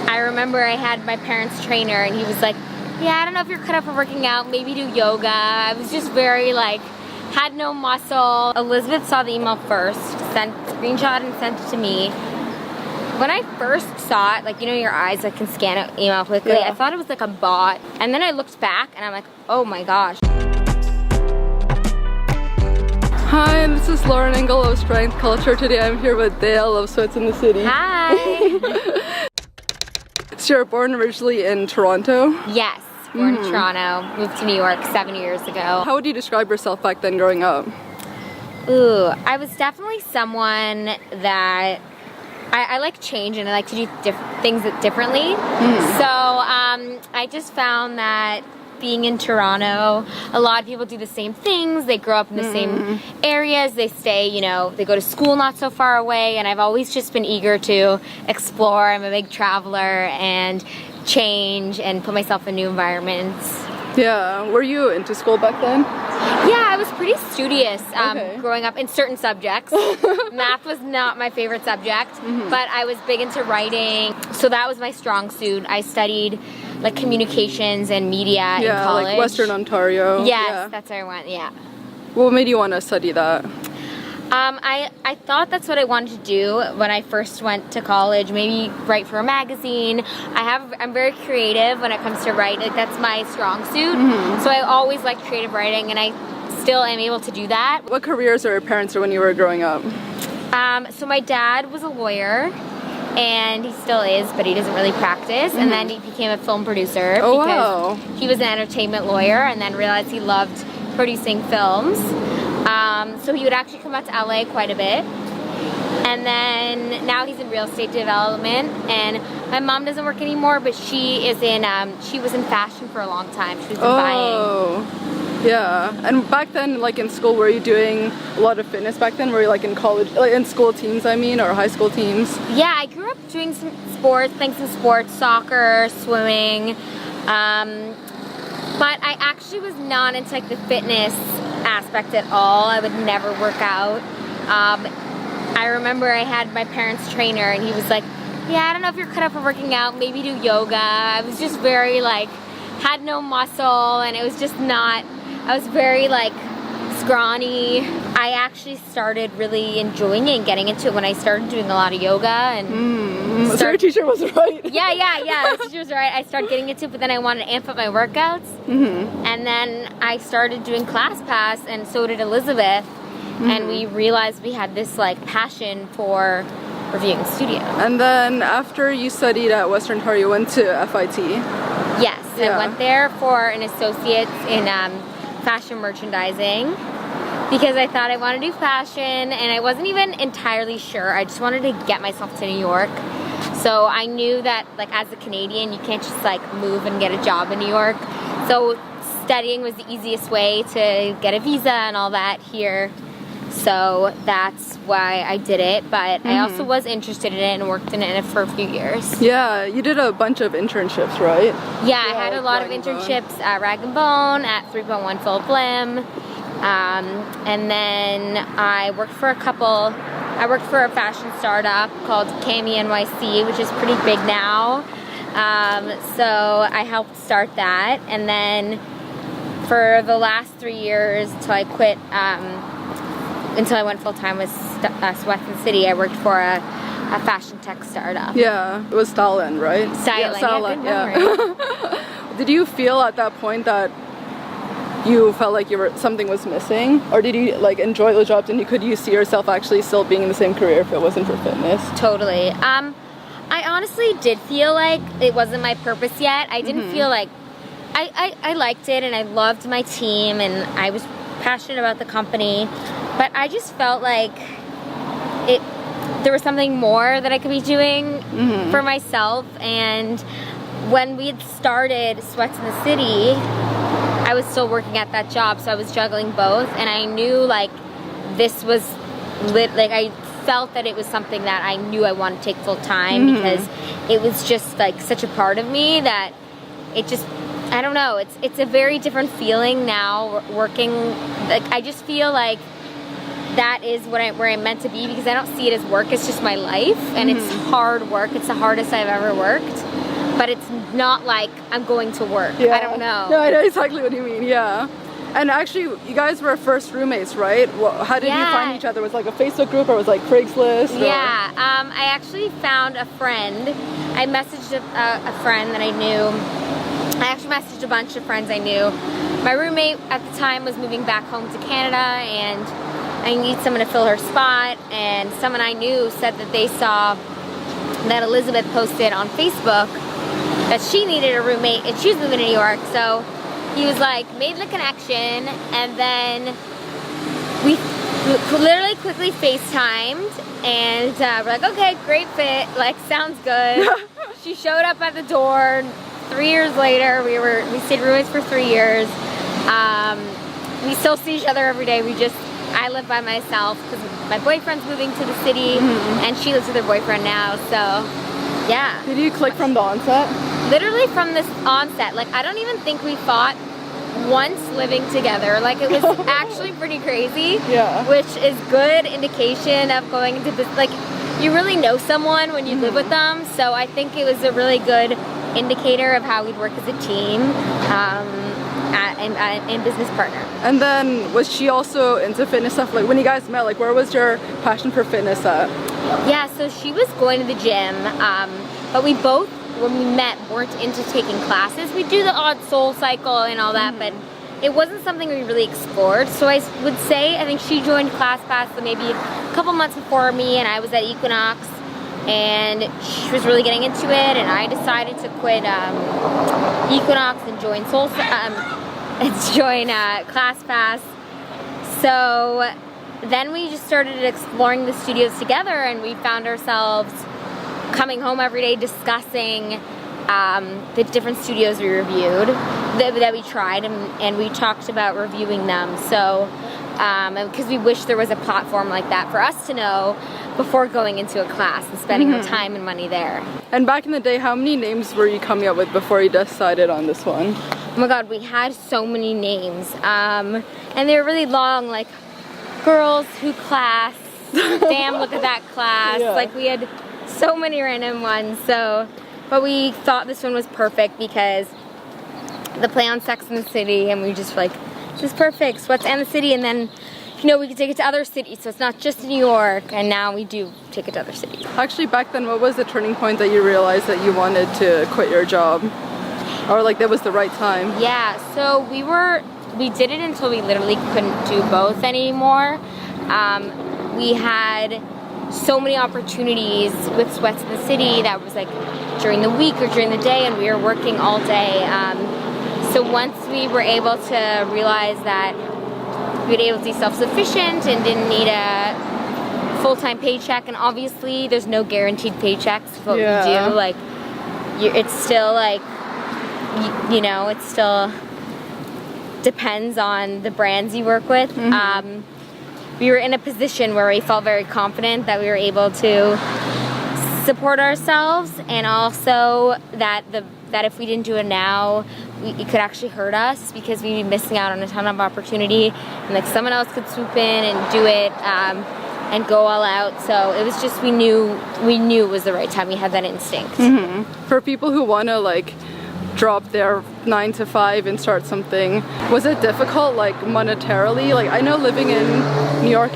I remember I had my parents' trainer and he was like, yeah, I don't know if you're cut up for working out, maybe do yoga. I was just very like, had no muscle. Elizabeth saw the email first, screenshot and sent it to me. When I first saw it, like, you know, your eyes like can scan an email quickly, I thought it was like a bot. And then I looked back and I'm like, oh my gosh. Hi, this is Lauren Engel of Strength Culture. Today I'm here with Dale of Sweats in the City. Hi. So you're born originally in Toronto? Yes, born in Toronto, moved to New York 7 years ago. How would you describe yourself back then growing up? Ooh, I was definitely someone that I like change and I like to do things differently. So I just found that being in Toronto, a lot of people do the same things. They grow up in the same areas. They stay, you know, they go to school not so far away. And I've always just been eager to explore. I'm a big traveler and change and put myself in new environments. Yeah, were you into school back then? Yeah, I was pretty studious growing up in certain subjects. Math was not my favorite subject, but I was big into writing, so that was my strong suit. I studied like communications and media in college. Yeah, like Western Ontario. Yes, that's where I went, yeah. What made you want to study that? I thought that's what I wanted to do when I first went to college, maybe write for a magazine. I'm very creative when it comes to writing, like that's my strong suit. So I always liked creative writing and I still am able to do that. What careers were your parents when you were growing up? So my dad was a lawyer and he still is, but he doesn't really practice. And then he became a film producer because he was an entertainment lawyer and then realized he loved producing films. So he would actually come out to LA quite a bit. And then now he's in real estate development. And my mom doesn't work anymore, but she was in fashion for a long time. She was in buying. Yeah. And back then, like in school, were you doing a lot of fitness back then? Were you like in college, like in school teams, I mean, or high school teams? Yeah, I grew up doing some sports, playing some sports, soccer, swimming. But I actually was not into like the fitness aspect at all. I would never work out. I remember I had my parents' trainer and he was like, yeah, I don't know if you're cut up for working out, maybe do yoga. I was just very like, had no muscle and it was just not, I was very like scrawny. I actually started really enjoying it and getting into it when I started doing a lot of yoga and So your teacher was right. Yeah, the teacher was right. I started getting into it, but then I wanted to amp up my workouts. And then I started doing ClassPass and so did Elizabeth. And we realized we had this like passion for reviewing studio. And then after you studied at Western Ontario, you went to FIT? Yes, I went there for an associate's in fashion merchandising because I thought I wanted to do fashion and I wasn't even entirely sure. I just wanted to get myself to New York. So I knew that like as a Canadian, you can't just like move and get a job in New York. So studying was the easiest way to get a visa and all that here. So that's why I did it, but I also was interested in it and worked in it for a few years. Yeah, you did a bunch of internships, right? Yeah, I had a lot of internships at Rag & Bone, at 3.1 Philip Lim, and then I worked for a fashion startup called Cami NYC, which is pretty big now. So I helped start that, and then for the last 3 years till I quit, until I went full-time with SWEATS in the City, I worked for a fashion tech startup. Yeah, it was Styling, right? Styling, yeah. Did you feel at that point that you felt like something was missing? Or did you like enjoy the jobs and could you see yourself actually still being in the same career if it wasn't for fitness? Totally. I honestly did feel like it wasn't my purpose yet. I didn't feel like... I liked it and I loved my team and I was passionate about the company, but I just felt like there was something more that I could be doing for myself. And when we had started Sweats in the City, I was still working at that job, so I was juggling both, and I knew like this was like I felt that it was something that I knew I wanted to take full time because it was just like such a part of me that it just, I don't know, it's a very different feeling now working. Like I just feel like that is where I'm meant to be because I don't see it as work. It's just my life, and it's hard work. It's the hardest I've ever worked. but it's not like I'm going to work. Yeah. I don't know. No, I know exactly what you mean, yeah. And actually, you guys were first roommates, right? How did you find each other? Was it like a Facebook group, or was it like Craigslist? Yeah, I actually found a friend. I messaged a friend that I knew. I actually messaged a bunch of friends I knew. My roommate at the time was moving back home to Canada, and I need someone to fill her spot. And someone I knew said that they saw that Elizabeth posted on Facebook that she needed a roommate, and she was moving to New York, so he was like, made the connection, and then we literally quickly FaceTimed, and we're like, okay, great fit, like, sounds good. She showed up at the door. 3 years later, we stayed roommates for 3 years. We still see each other every day. I live by myself because my boyfriend's moving to the city, and she lives with her boyfriend now, so yeah. Did you click from the onset? Literally from this onset. Like, I don't even think we fought once living together. Like, it was actually pretty crazy. Yeah. Which is good indication of going into this, like, you really know someone when you live with them, so I think it was a really good indicator of how we'd work as a team and business partner. And then, was she also into fitness stuff? Like, when you guys met, like, where was your passion for fitness at? Yeah, so she was going to the gym, but we both, when we met, weren't into taking classes. We do the odd Soul Cycle and all that, but it wasn't something we really explored. So I would say, I think she joined ClassPass maybe a couple months before me, and I was at Equinox, and she was really getting into it, and I decided to quit Equinox and join ClassPass. So then we just started exploring the studios together, and we found ourselves coming home every day discussing the different studios we reviewed, that we tried, and we talked about reviewing them. So, because we wish there was a platform like that for us to know before going into a class and spending our time and money there. And back in the day, how many names were you coming up with before you decided on this one? Oh my god, we had so many names, and they were really long, like Girls Who Class, Damn Look at That Class, like we had so many random ones. So, but we thought this one was perfect because the play on Sex in the City, and we just were like, this is perfect, Sweats and the City, and then, you know, we could take it to other cities, so it's not just New York, and now we do take it to other cities. Actually, back then, what was the turning point that you realized that you wanted to quit your job? Or like that was the right time? Yeah, so we did it until we literally couldn't do both anymore. We had so many opportunities with Sweats in the City that was like during the week or during the day, and we were working all day. So once we were able to realize that we were able to be self-sufficient and didn't need a full-time paycheck, and obviously there's no guaranteed paychecks for what we do. Like, it's still like, you know, it still depends on the brands you work with. We were in a position where we felt very confident that we were able to support ourselves, and also that if we didn't do it now, it could actually hurt us because we'd be missing out on a ton of opportunity, and like someone else could swoop in and do it and go all out. So it was just, we knew it was the right time. We had that instinct. For people who want to like drop their 9 to 5 and start something, was it difficult, like monetarily? Like, I know living in New York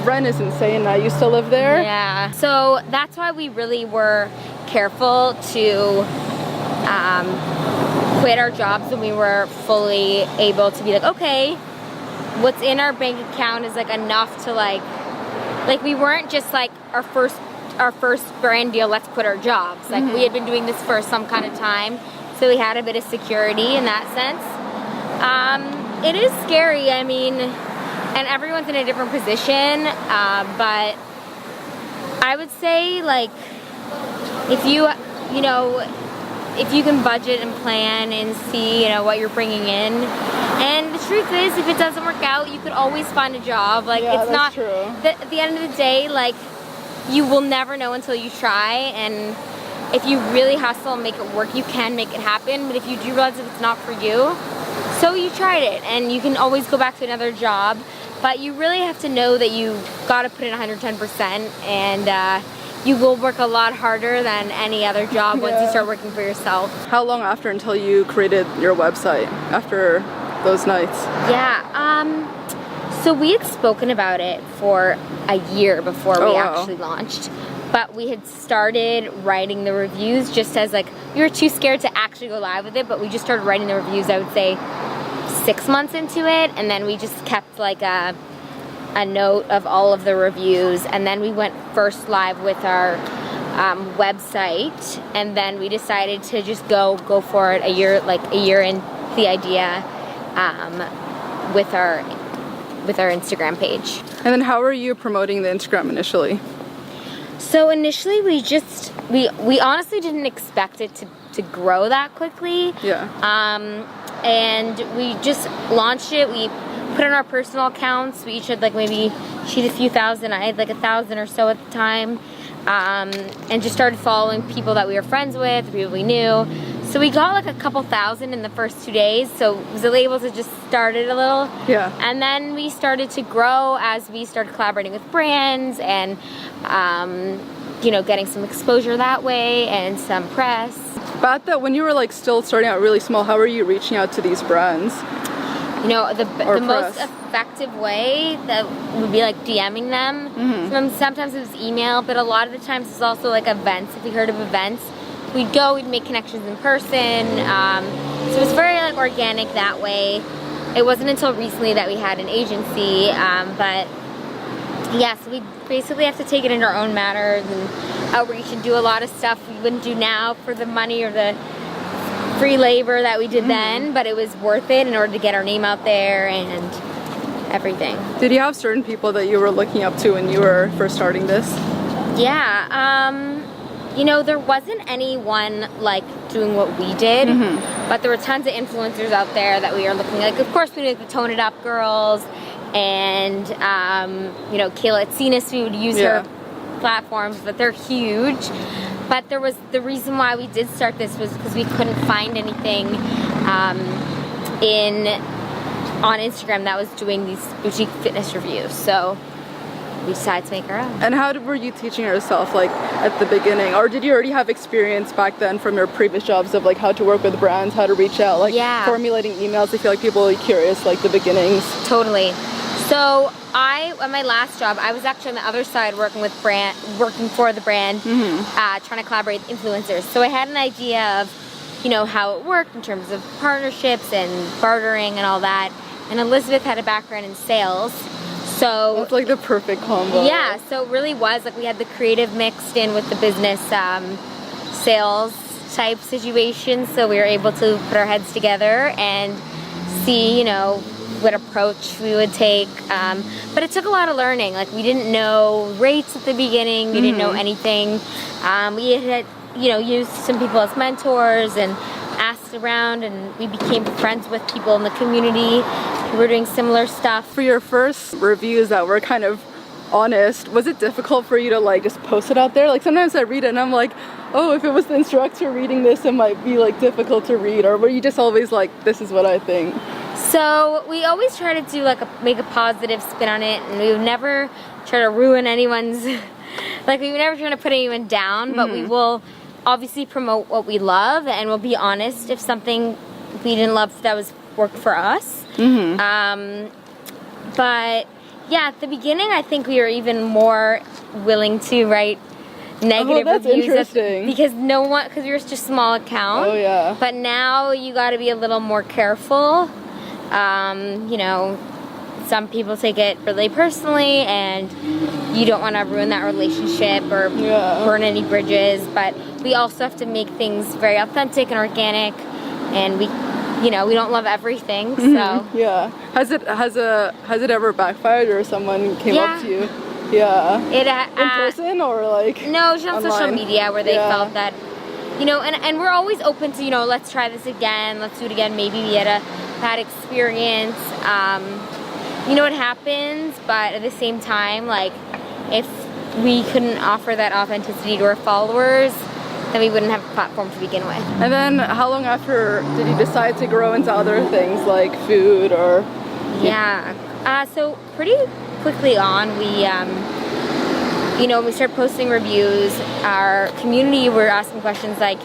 rent is insane. I used to live there. Yeah, so that's why we really were careful to quit our jobs when we were fully able to be like, okay, what's in our bank account is like enough to like we weren't just like our first brand deal, let's quit our jobs. Like, we had been doing this for some kind of time, so we had a bit of security in that sense. It is scary, I mean, and everyone's in a different position, but I would say, like, if you can budget and plan and see, you know, what you're bringing in. And the truth is, if it doesn't work out, you could always find a job. Like, it's not true. At the end of the day, like, you will never know until you try, and if you really hustle and make it work, you can make it happen. But if you do realize that it's not for you, so you tried it, and you can always go back to another job. But you really have to know that you got to put in 110%, and you will work a lot harder than any other job once you start working for yourself. How long after until you created your website, after those nights? Yeah, so we had spoken about it for a year before we actually launched. But we had started writing the reviews just as like, we were too scared to actually go live with it, but we just started writing the reviews, I would say 6 months into it, and then we just kept like a note of all of the reviews, and then we went first live with our website, and then we decided to just go for it a year in the idea with our Instagram page. And then how were you promoting the Instagram initially? So initially we honestly didn't expect it to grow that quickly. Yeah. And we just launched it. We put on our personal accounts. We each had like maybe, she had a few thousand, I had like 1,000 or so at the time. And just started following people that we were friends with, people we knew. So we got like a couple thousand in the first 2 days, so was able to just start it a little. Yeah. And then we started to grow as we started collaborating with brands and, you know, getting some exposure that way and some press. But that when you were like still starting out really small, how were you reaching out to these brands? You know, the most effective way that would be like DMing them. Mm-hmm. Sometimes it was email, but a lot of the times it's also like events. If we heard of events, we'd go, we'd make connections in person. So it was very like organic that way. It wasn't until recently that we had an agency, but yeah, so we basically have to take it into our own matters and outreach and do a lot of stuff we wouldn't do now for the money or the free labor that we did then, but it was worth it in order to get our name out there and everything. Did you have certain people that you were looking up to when you were first starting this? Yeah, you know, there wasn't anyone like doing what we did, but there were tons of influencers out there that we were looking at. Like, of course, we knew the Tone It Up girls, and you know, Kayla Tsenis, we would use her platforms, but they're huge. But there was the reason why we did start this was because we couldn't find anything on Instagram that was doing these boutique fitness reviews. So we decided to make our own. And how were you teaching yourself like at the beginning, or did you already have experience back then from your previous jobs of like how to work with brands, how to reach out, like formulating emails? I feel like people are curious, like the beginnings. Totally. So at my last job, I was actually on the other side working for the brand, trying to collaborate with influencers. So I had an idea of, you know, how it worked in terms of partnerships and bartering and all that. And Elizabeth had a background in sales. So it's like the perfect combo. Yeah, so it really was like we had the creative mixed in with the business sales type situation. So we were able to put our heads together and see, you know, what approach we would take, but it took a lot of learning. Like, we didn't know rates at the beginning, we didn't know anything. We had, you know, used some people as mentors and asked around, and we became friends with people in the community who were doing similar stuff. For your first reviews that were kind of honest, was it difficult for you to like just post it out there? Like, sometimes I read it and I'm like, oh, if it was the instructor reading this, it might be like difficult to read, or were you just always like, this is what I think? So we always try to do like make a positive spin on it, and we would never try to ruin anyone's, like we would never try to put anyone down, but we will obviously promote what we love, and we'll be honest if something we didn't love that was worked for us. But yeah, at the beginning I think we were even more willing to write negative reviews. Interesting. Because we were such a small account. Oh yeah. But now you got to be a little more careful. You know, some people take it really personally, and you don't want to ruin that relationship or burn any bridges. But we also have to make things very authentic and organic, and we don't love everything. So yeah. Has it ever backfired, or someone came up to you? Yeah. In person or like? No, just on online? social media where they felt that, you know, and we're always open to, you know, let's try this again, let's do it again. Maybe we had a bad experience. You know, it happens, but at the same time, like, if we couldn't offer that authenticity to our followers, then we wouldn't have a platform to begin with. And then how long after did you decide to grow into other things like food or? Yeah, so pretty quickly on, we you know, when we started posting reviews, our community were asking questions like,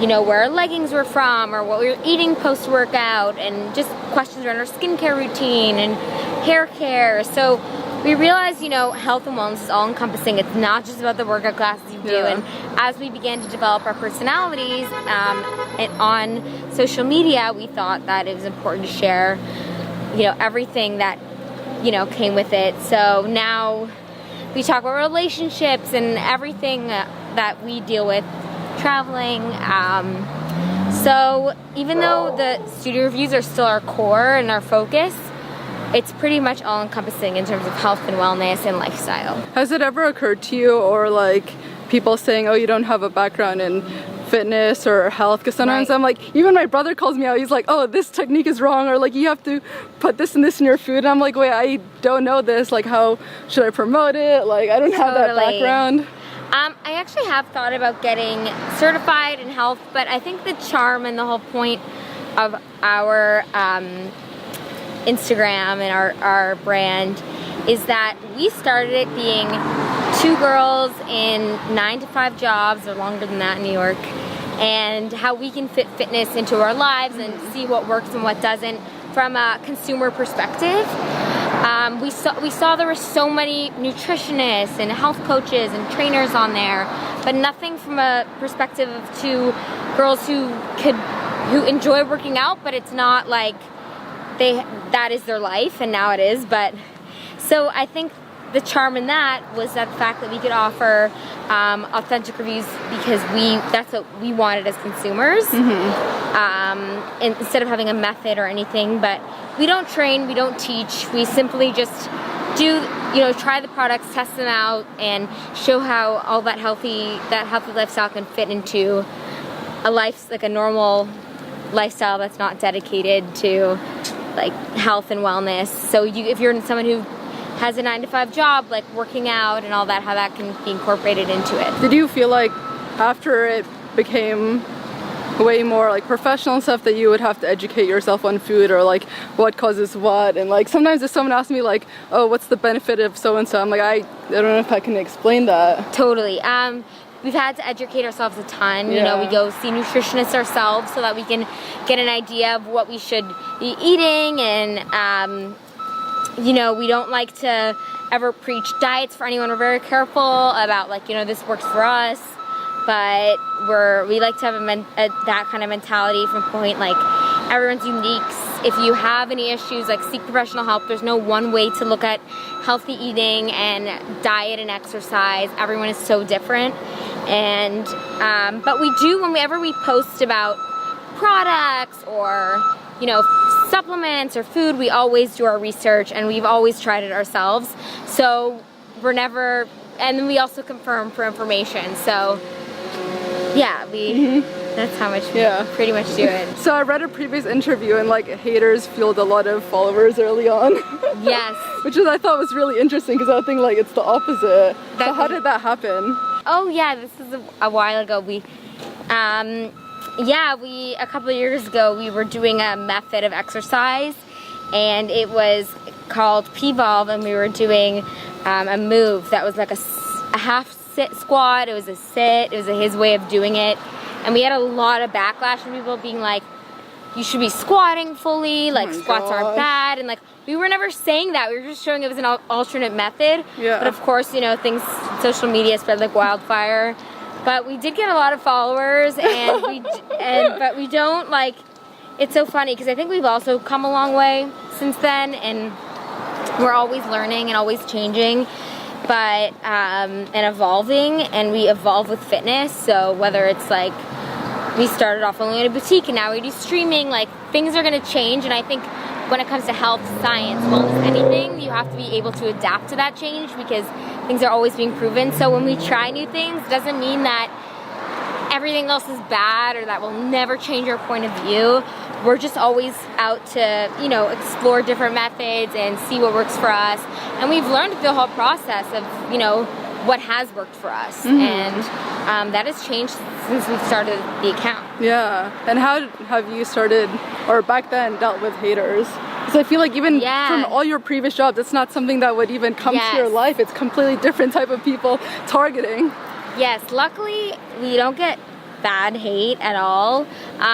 you know, where our leggings were from or what we were eating post-workout, and just questions around our skincare routine and hair care. So we realized, you know, health and wellness is all encompassing. It's not just about the workout classes you do. And as we began to develop our personalities and on social media, we thought that it was important to share, you know, everything that, you know, came with it. So now we talk about relationships and everything that we deal with traveling. So even though the studio reviews are still our core and our focus, it's pretty much all encompassing in terms of health and wellness and lifestyle. Has it ever occurred to you, or like people saying, oh, you don't have a background in fitness or health? Because sometimes I'm like, even my brother calls me out, he's like, oh, this technique is wrong, or like you have to put this and this in your food, and I'm like, wait, I don't know this, like how should I promote it? Like I don't have that background. I actually have thought about getting certified in health, but I think the charm and the whole point of our Instagram and our brand is that we started it being two girls in 9-to-5 jobs or longer than that in New York, and how we can fit fitness into our lives and see what works and what doesn't from a consumer perspective. We saw there were so many nutritionists and health coaches and trainers on there, but nothing from a perspective of two girls who enjoy working out, but it's not like that is their life, and now it is. But so I think the charm in that was that the fact that we could offer authentic reviews because that's what we wanted as consumers. Instead of having a method or anything. But we don't train, we don't teach, we simply just do, you know, try the products, test them out, and show how all that healthy lifestyle can fit into a life, like a normal lifestyle that's not dedicated to like health and wellness. So if you're someone who has a 9-to-5 job, like working out and all that, how that can be incorporated into it. Did you feel like after it became way more like professional stuff that you would have to educate yourself on food, or like what causes what? And like sometimes if someone asks me like, oh, what's the benefit of so and so, I'm like, I don't know if I can explain that. Totally. We've had to educate ourselves a ton. You know, we go see nutritionists ourselves so that we can get an idea of what we should be eating. And you know, we don't like to ever preach diets for anyone. We're very careful about like, you know, this works for us, but we like to have that kind of mentality from point like everyone's unique. If you have any issues, like seek professional help. There's no one way to look at healthy eating and diet and exercise. Everyone is so different. And but we do, whenever we post about products or, you know, supplements or food, we always do our research, and we've always tried it ourselves. So we're never, and then we also confirm for information. So yeah, that's how much we pretty much do it. So I read a previous interview, and like haters fueled a lot of followers early on. Yes. Which I thought was really interesting, because I think like it's the opposite. So how did that happen? Oh yeah, this is a while ago. A couple of years ago, we were doing a method of exercise, and it was called P-Volve, and we were doing a move that was like a half sit squat. It was a sit. It was his way of doing it, and we had a lot of backlash from people being like, you should be squatting fully, like squats aren't bad, and like we were never saying that. We were just showing it was an alternate method. Yeah. But of course, you know, social media spread like wildfire. But we did get a lot of followers, and but we don't like. It's so funny because I think we've also come a long way since then, and we're always learning and always changing, but and evolving, and we evolve with fitness. So whether it's like we started off only in a boutique, and now we do streaming, like things are going to change, and I think when it comes to health, science, wellness, anything, you have to be able to adapt to that change because things are always being proven. So when we try new things, it doesn't mean that everything else is bad or that we'll never change our point of view. We're just always out to, you know, explore different methods and see what works for us. And we've learned the whole process of, you know, what has worked for us. And that has changed since we've started the account. Yeah. And how have you started, or back then, dealt with haters? Because I feel like even Yeah. from all your previous jobs, it's not something that would even come to your Yes. life. It's completely different type of people targeting. Yes, luckily we don't get bad hate at all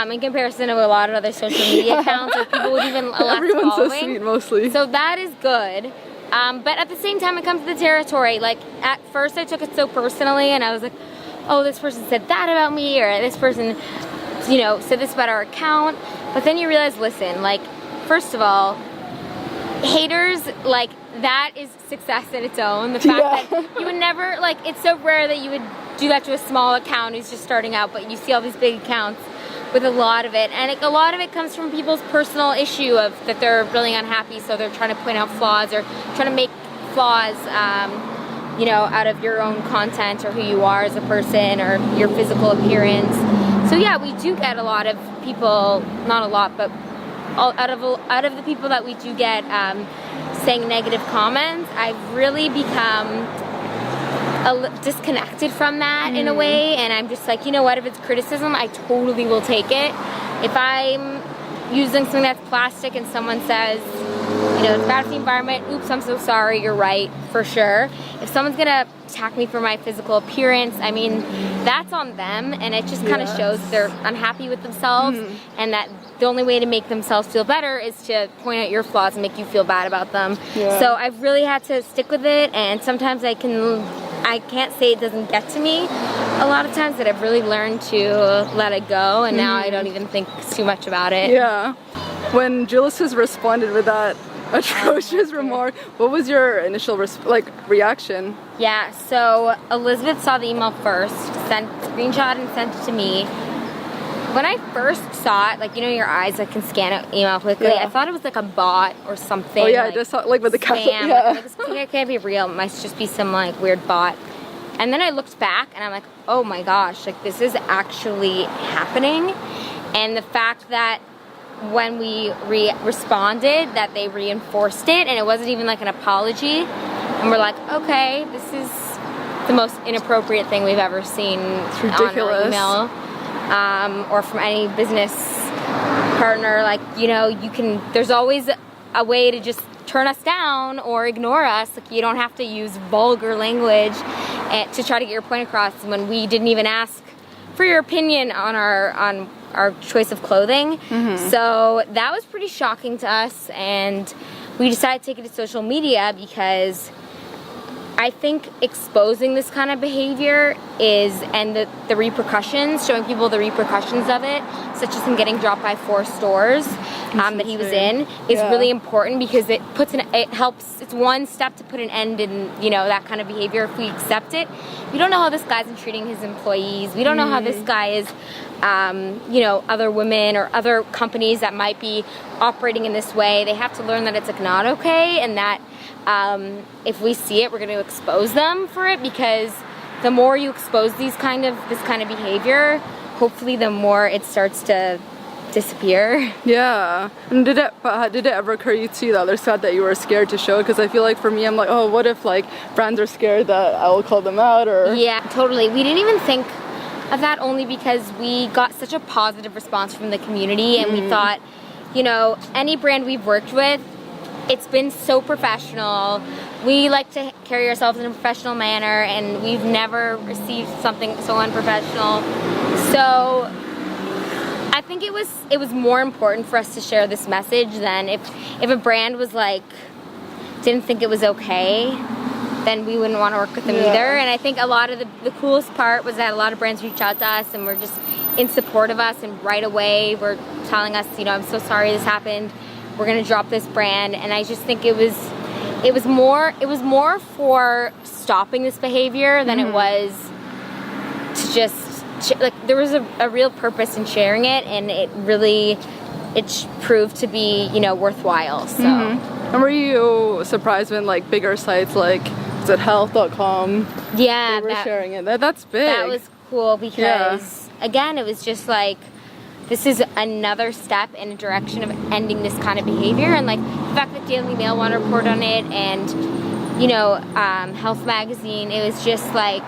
in comparison to a lot of other social media accounts or people with even less Everyone's following. so sweet mostly. So that is good. But at the same time, it comes to the territory. Like at first I took it so personally and I was like, oh, this person said that about me, or this person, you know, said this about our account. But then you realize, listen, like, first of all, haters, like, that is success in its own. The fact that you would never, like, it's so rare that you would do that to a small account who's just starting out, but you see all these big accounts with a lot of it. And a lot of it comes from people's personal issue of that they're really unhappy, so they're trying to point out flaws or trying to make flaws, you know, out of your own content or who you are as a person or your physical appearance. So yeah, we do get a lot of people, not a lot, but out of the people that we do get saying negative comments, I've really become disconnected from that in a way, and I'm just like, you know what, if it's criticism, I totally will take it. If I'm using something that's plastic and someone says, you know, it's bad for the environment, oops, I'm so sorry, you're right, for sure. If someone's gonna attack me for my physical appearance, I mean, that's on them, and it just kind of shows they're unhappy with themselves, and that the only way to make themselves feel better is to point out your flaws and make you feel bad about them. So I've really had to stick with it, and sometimes I can't say it doesn't get to me. A lot of times that I've really learned to let it go, and now I don't even think too much about it. Yeah. When Julisis responded with that atrocious remark, what was your initial reaction? Yeah, so Elizabeth saw the email first, screenshot and sent it to me. When I first saw it, like, you know, your eyes like can scan an email quickly. I thought it was like a bot or something. Oh yeah, like, I just saw like with the spam. caption. Yeah. Like, this can't be real. It must just be some like weird bot. And then I looked back and I'm like, oh my gosh, like this is actually happening. And the fact that when we responded, that they reinforced it, and it wasn't even like an apology. And we're like, okay, this is the most inappropriate thing we've ever seen on our email. Or from any business partner. Like, you know, there's always a way to just turn us down or ignore us. Like, you don't have to use vulgar language to try to get your point across when we didn't even ask for your opinion on our choice of clothing. So that was pretty shocking to us, and we decided to take it to social media because I think exposing this kind of behavior and the repercussions, showing people the repercussions of it, such as him getting dropped by 4 stores that he was in, is really important, because it helps. It's one step to put an end in, you know, that kind of behavior if we accept it. We don't know how this guy's treating his employees. We don't know how this guy is, you know, other women or other companies that might be operating in this way. They have to learn that it's like not okay, and that if we see it, we're going to expose them for it, because the more you expose this kind of behavior, hopefully the more it starts to disappear. Yeah. And did it ever occur to you the other side that you were scared to show it? Because I feel like for me, I'm like, oh, what if like brands are scared that I will call them out? Or yeah, totally. We didn't even think of that, only because we got such a positive response from the community, and we thought, you know, any brand we've worked with, it's been so professional. We like to carry ourselves in a professional manner, and we've never received something so unprofessional. So I think it was more important for us to share this message than if a brand was like, didn't think it was okay, then we wouldn't want to work with them either. And I think a lot of the coolest part was that a lot of brands reached out to us and were just in support of us, and right away were telling us, you know, I'm so sorry this happened, we're gonna drop this brand. And I just think it was more for stopping this behavior than it was to just like, there was a real purpose in sharing it, and it proved to be, you know, worthwhile. So And were you surprised when like bigger sites like, is it health.com, they were sharing it? That's big. That was cool, because again, it was just like, this is another step in a direction of ending this kind of behavior. And like the fact that Daily Mail wanted to report on it, and, you know, Health Magazine, it was just like,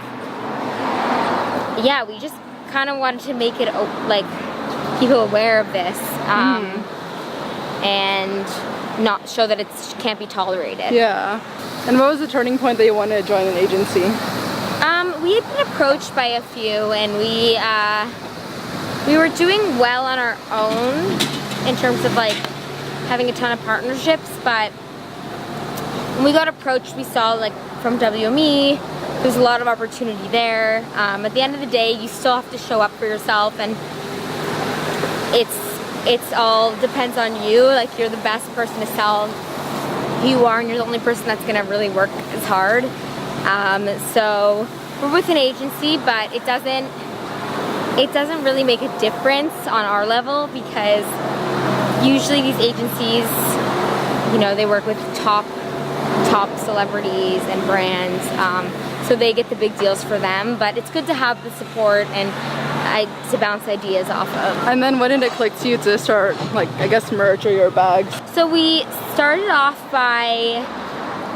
yeah, we just kind of wanted to make it like people aware of this. And not show that it can't be tolerated. Yeah. And what was the turning point that you wanted to join an agency? We had been approached by a few, and we were doing well on our own in terms of like having a ton of partnerships, but when we got approached, we saw like from WME, there's a lot of opportunity there. At the end of the day, you still have to show up for yourself, and it's all depends on you. Like, you're the best person to sell who you are, and you're the only person that's gonna really work as hard. So we're with an agency, but it doesn't really make a difference on our level, because usually these agencies, you know, they work with top celebrities and brands, so they get the big deals for them, but it's good to have the support and to bounce ideas off of. And then when did it click to you to start, like, I guess, merch or your bags? So we started off by,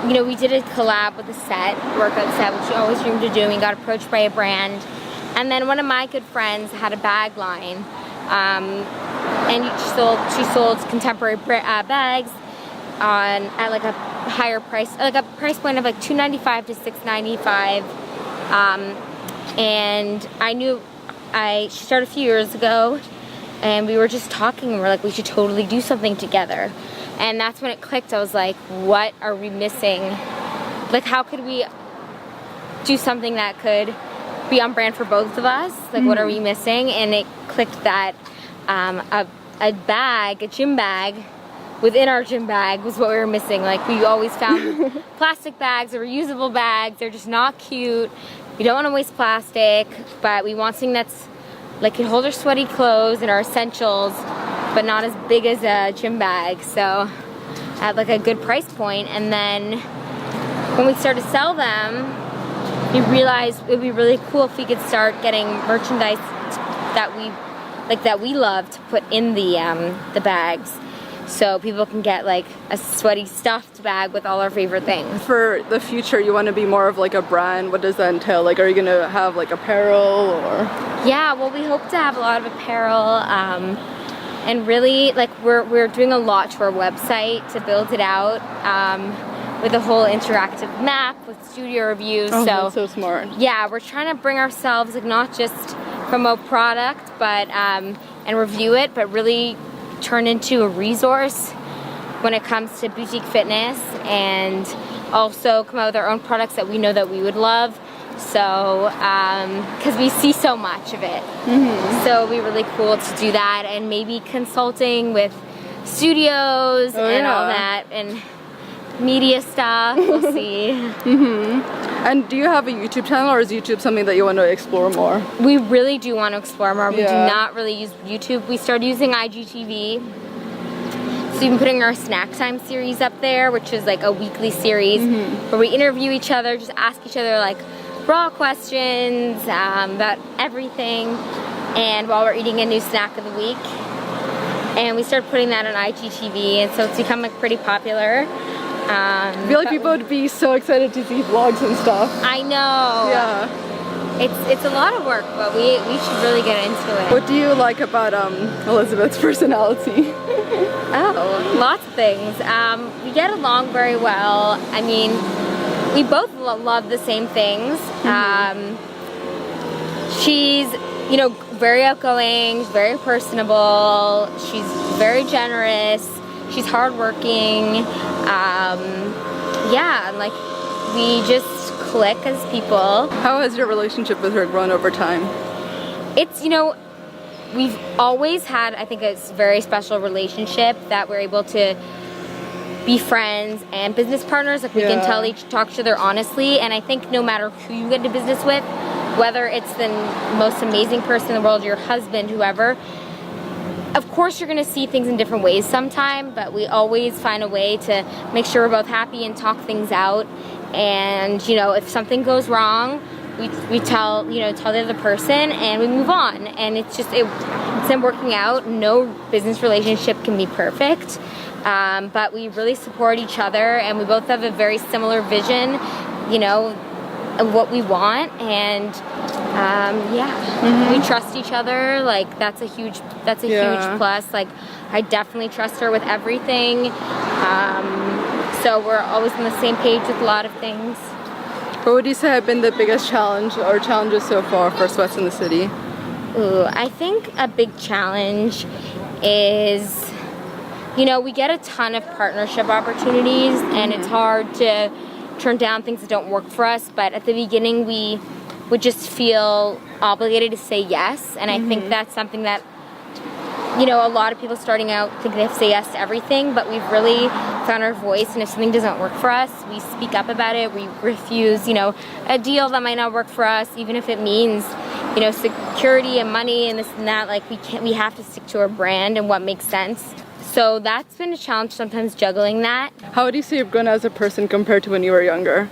you know, we did a collab with a workout set, which we always dreamed of doing. We got approached by a brand, and then one of my good friends had a bag line, and she sold contemporary bags at like a higher price, like a price point of like $295 to $695, and I knew she started a few years ago, and we were just talking, and we're like, we should totally do something together. And that's when it clicked. I was like, what are we missing? Like, how could we do something that could be on brand for both of us? Like, what are we missing? And it clicked that a gym bag within our gym bag was what we were missing. Like, we always found plastic bags or reusable bags. They're just not cute. We don't want to waste plastic, but we want something that's like can hold our sweaty clothes and our essentials, but not as big as a gym bag. So at like a good price point. And then when we started to sell them, we realized it would be really cool if we could start getting merchandise that we love to put in the bags, so people can get like a sweaty stuffed bag with all our favorite things. For the future, you want to be more of like a brand. What does that entail? Like, are you gonna have like apparel or? Yeah, well, we hope to have a lot of apparel, and really, like, we're doing a lot to our website to build it out, with a whole interactive map with studio reviews. Oh, that's so smart. Yeah, we're trying to bring ourselves, like, not just promote product, but and review it, but really turn into a resource when it comes to boutique fitness, and also come out with our own products that we know that we would love. So, because we see so much of it. So it'd be really cool to do that, and maybe consulting with studios all that, and media stuff. We'll see. And do you have a YouTube channel, or is YouTube something that you want to explore more? We really do want to explore more. We do not really use YouTube. We started using IGTV. So we've been putting our snack time series up there, which is like a weekly series where we interview each other, just ask each other like raw questions about everything, and while we're eating a new snack of the week. And we started putting that on IGTV, and so it's become like pretty popular. I feel like people would be so excited to see vlogs and stuff. I know. Yeah. It's a lot of work, but we should really get into it. What do you like about Elizabeth's personality? Oh, lots of things. We get along very well. I mean, we both love the same things. She's, you know, very outgoing, very personable, she's very generous, she's hardworking. Yeah, like, we just click as people. How has your relationship with her grown over time? It's, you know, we've always had, I think, a very special relationship that we're able to be friends and business partners. Like, we can talk to each other honestly, and I think no matter who you get into business with, whether it's the most amazing person in the world, your husband, whoever, of course you're gonna see things in different ways sometime, but we always find a way to make sure we're both happy and talk things out. And, you know, if something goes wrong, we tell the other person, and we move on. And it's been working out. No business relationship can be perfect, but we really support each other, and we both have a very similar vision, you know, of what we want, and Yeah, we trust each other. Like that's a huge plus. Like I definitely trust her with everything. So we're always on the same page with a lot of things. What would you say have been the biggest challenge or challenges so far for Sweats in the City? Ooh, I think a big challenge is, you know, we get a ton of partnership opportunities and it's hard to turn down things that don't work for us, but at the beginning we would just feel obligated to say yes, and I think that's something that, you know, a lot of people starting out think they have to say yes to everything, but we've really found our voice, and if something doesn't work for us, we speak up about it. We refuse, you know, a deal that might not work for us, even if it means, you know, security and money and this and that. Like we have to stick to our brand and what makes sense. So that's been a challenge sometimes, juggling that. How would you say you've grown as a person compared to when you were younger?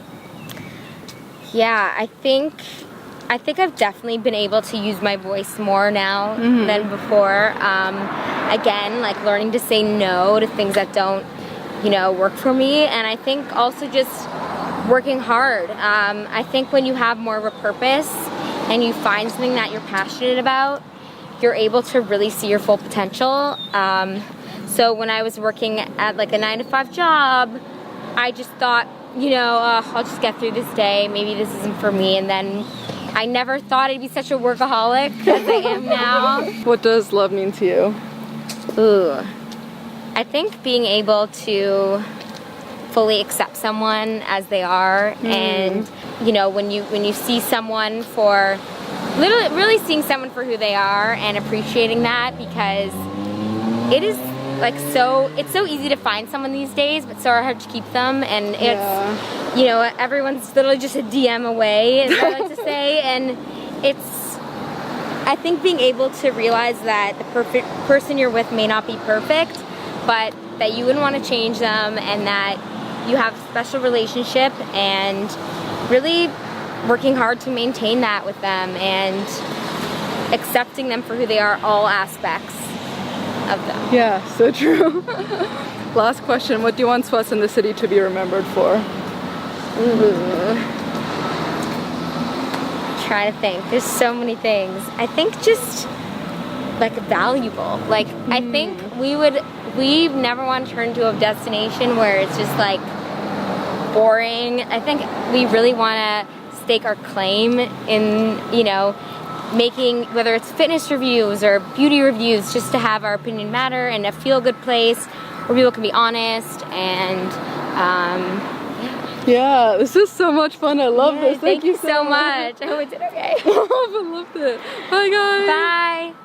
Yeah, I think I've definitely been able to use my voice more now than before. Again, like learning to say no to things that don't, you know, work for me. And I think also just working hard. I think when you have more of a purpose and you find something that you're passionate about, you're able to really see your full potential. So when I was working at like a 9-to-5 job, I just thought, you know, I'll just get through this day. Maybe this isn't for me. And then I never thought I'd be such a workaholic as I am now. What does love mean to you? Ooh, I think being able to fully accept someone as they are, and you know, when you see someone for really seeing someone for who they are and appreciating that, because it is like it's so easy to find someone these days, but so hard to keep them, and it's you know, everyone's literally just a DM away, as I like to say, and I think being able to realize that the perfect person you're with may not be perfect, but that you wouldn't want to change them, and that you have a special relationship, and really working hard to maintain that with them and accepting them for who they are, all aspects of them. Yeah, so true. Last question, what do you want Sweats in the City to be remembered for? Trying to think. There's so many things. I think just like valuable. Like I think we never want to turn to a destination where it's just like boring. I think we really want to stake our claim in, you know, making, whether it's fitness reviews or beauty reviews, just to have our opinion matter and a feel-good place where people can be honest and yeah, this is so much fun. I love this. Thank you so much. I hope I did okay. I loved it. Bye guys. Bye.